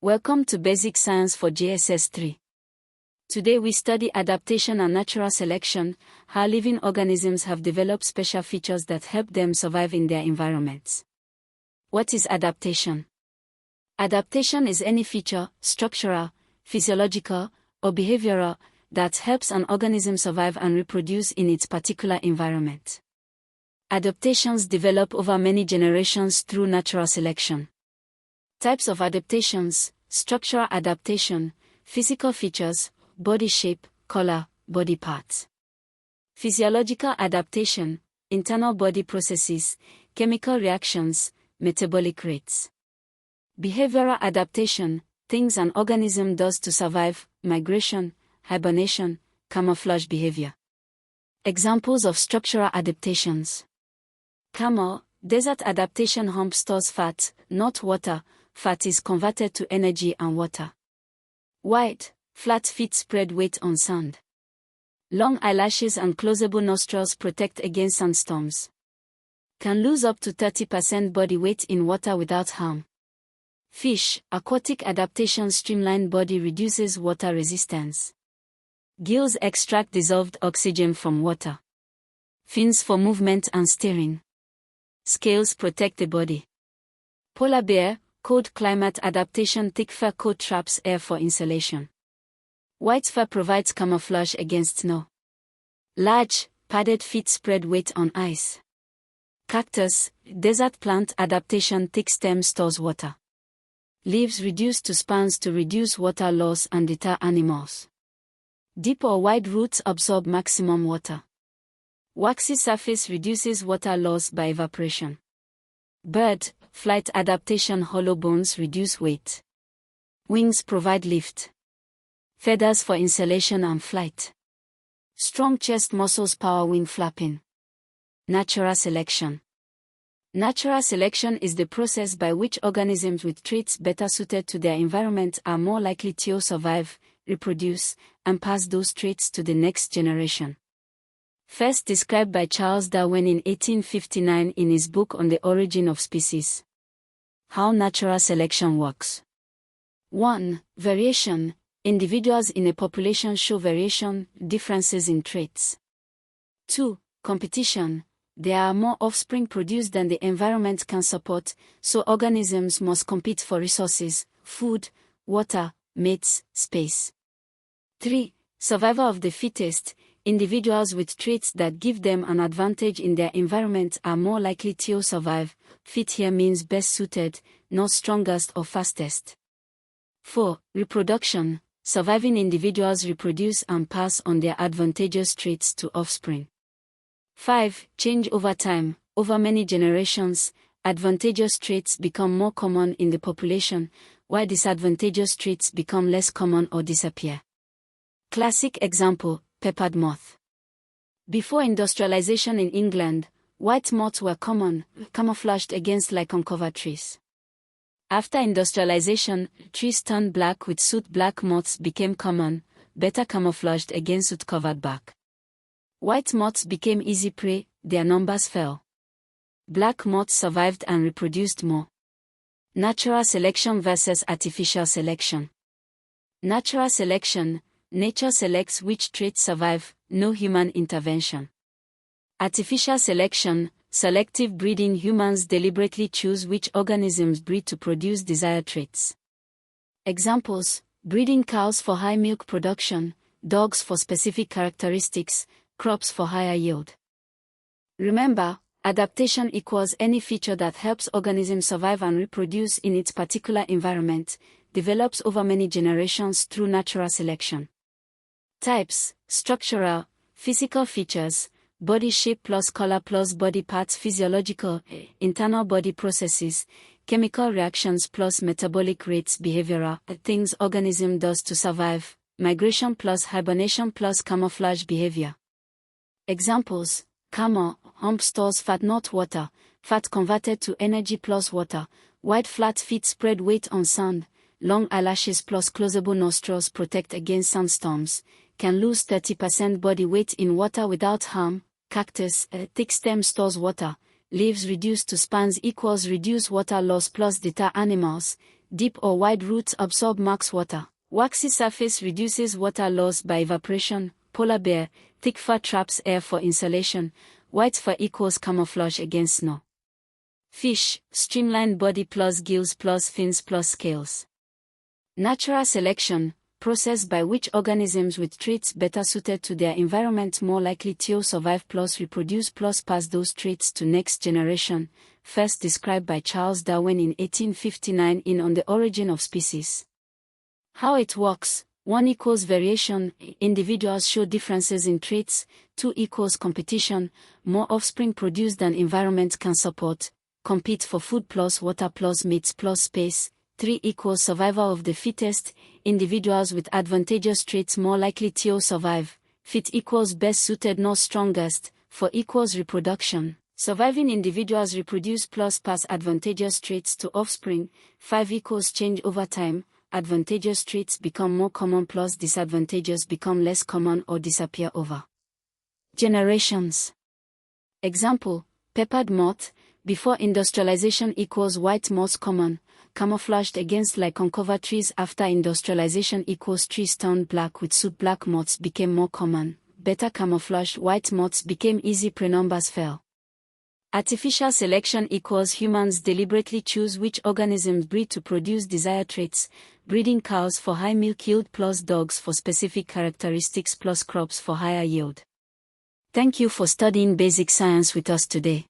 Welcome to Basic Science for JSS 3. Today we study adaptation and natural selection, how living organisms have developed special features that help them survive in their environments. What is adaptation? Adaptation is any feature, structural, physiological, or behavioral, that helps an organism survive and reproduce in its particular environment. Adaptations develop over many generations through natural selection. Types of adaptations: structural adaptation, physical features, body shape, color, body parts. Physiological adaptation, internal body processes, chemical reactions, metabolic rates. Behavioral adaptation, things an organism does to survive, migration, hibernation, camouflage behavior. Examples of structural adaptations. Camel, desert adaptation. Hump stores fat, not water. Fat is converted to energy and water. White, flat feet spread weight on sand. Long eyelashes and closable nostrils protect against sandstorms. Can lose up to 30% body weight in water without harm. Fish, aquatic adaptation. Streamlined body reduces water resistance. Gills extract dissolved oxygen from water. Fins for movement and steering. Scales protect the body. Polar bear, cold climate adaptation. Thick fur coat traps air for insulation. White fur provides camouflage against snow. Large, padded feet spread weight on ice. Cactus, desert plant adaptation. Thick stem stores water. Leaves reduced to spans to reduce water loss and deter animals. Deep or wide roots absorb maximum water. Waxy surface reduces water loss by evaporation. Bird, flight adaptation. Hollow bones reduce weight. Wings provide lift. Feathers for insulation and flight. Strong chest muscles power wing flapping. Natural selection. Natural selection is the process by which organisms with traits better suited to their environment are more likely to survive, reproduce, and pass those traits to the next generation. First described by Charles Darwin in 1859 in his book On the Origin of Species. How natural selection works. 1. Variation. Individuals in a population show variation, differences in traits. 2. Competition. There are more offspring produced than the environment can support, so organisms must compete for resources, food, water, mates, space. 3. Survival of the fittest. Individuals with traits that give them an advantage in their environment are more likely to survive. Fit here means best suited, not strongest or fastest. 4. Reproduction. Surviving individuals reproduce and pass on their advantageous traits to offspring. 5. Change over time. Over many generations, advantageous traits become more common in the population, while disadvantageous traits become less common or disappear. Classic example: peppered moth. Before industrialization in England, white moths were common, camouflaged against lichen-covered trees. After industrialization, trees turned black with soot-black moths became common, better camouflaged against soot-covered bark. White moths became easy prey, their numbers fell. Black moths survived and reproduced more. Natural selection versus artificial selection. Natural selection. Nature selects which traits survive, no human intervention. Artificial selection. Selective breeding. Humans deliberately choose which organisms breed to produce desired traits. Examples: breeding cows for high milk production, dogs for specific characteristics, crops for higher yield. Remember, adaptation equals any feature that helps organisms survive and reproduce in its particular environment, develops over many generations through natural selection. Types: structural, physical features, body shape plus color plus body parts. Physiological, internal body processes, chemical reactions plus metabolic rates. Behavioral, things organism does to survive, migration plus hibernation plus camouflage behavior. Examples: camel, hump stores fat not water, fat converted to energy plus water. Wide flat feet spread weight on sand. Long eyelashes plus closable nostrils protect against sandstorms. Can lose 30% body weight in water without harm. Cactus, thick stem stores water. Leaves reduced to spans equals reduce water loss plus deter animals. Deep or wide roots absorb max water. Waxy surface reduces water loss by evaporation. Polar bear, thick fur traps air for insulation. White fur equals camouflage against snow. Fish, streamlined body plus gills plus fins plus scales. Natural selection, process by which organisms with traits better suited to their environment more likely to survive plus reproduce plus pass those traits to next generation, first described by Charles Darwin in 1859 in On the Origin of Species. How it works: 1 equals variation, individuals show differences in traits. 2 equals competition, more offspring produced than environment can support, compete for food plus water plus mates plus space. 3 equals survival of the fittest, individuals with advantageous traits more likely to survive. Fit equals best suited not strongest. 4 equals reproduction, surviving individuals reproduce plus pass advantageous traits to offspring. 5 equals change over time, advantageous traits become more common plus disadvantageous become less common or disappear over generations. Example, peppered moth, before industrialization equals white moths common, camouflaged against lichen cover trees. After industrialization equals trees turned black with soot black moths became more common, better camouflaged white moths became easy prey numbers fell. Artificial selection equals humans deliberately choose which organisms breed to produce desired traits, breeding cows for high milk yield plus dogs for specific characteristics plus crops for higher yield. Thank you for studying basic science with us today.